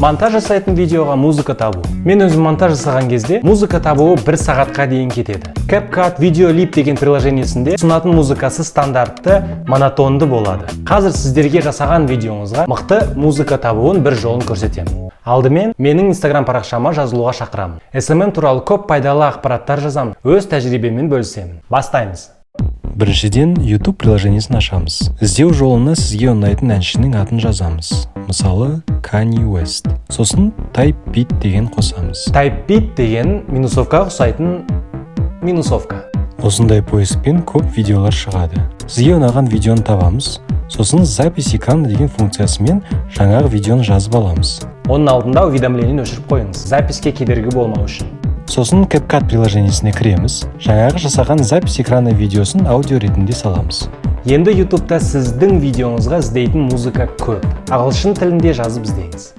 Монтаж жасайтын видеоға музыка табу. Мен өзім монтаж жасаған кезде музыка табуы 1 сағатқа дейін кетеді. CapCut VideoLib деген приложениесінде ұсынатын музыкасы стандартты, монотонды болады. Қазір сіздерге жасаған видеоңызға мықты музыка табуын бір жолын көрсетемін. Алдымен менің Instagram парақшама жазылуға шақырамын. SMM туралы көп пайдалы ақпараттар жазамын. Өз тәжірибеммен бөлісемін. Бастаймыз. Біріншіден, YouTube приложениесін ашамыз. Іздеу жолына сізге ұнайтын әншінің атын жазамыз. Мысалы, Kanye West. Сосын TypeBeat деген қосамыз. TypeBeat деген минусовка ұқсайтын минусовка. Осындай поискпен көп видеолар шығады. Сізге ұнаған видеоны табамыз. Сосын запись экрана деген функциясымен жаңағы видеоны жазып аламыз. Оның алдында уведомлениені өшіріп қойыңыз, записке кедергі болмау үшін. Сосын CapCut приложениесіне кіреміз. Жаңағы жасаған запись экраны видеосын аудио ретінде саламыз. Енді YouTube'та сіздің видеоңызға іздейтін музыка көп. Ағылшын тілінде жазып іздеңіз.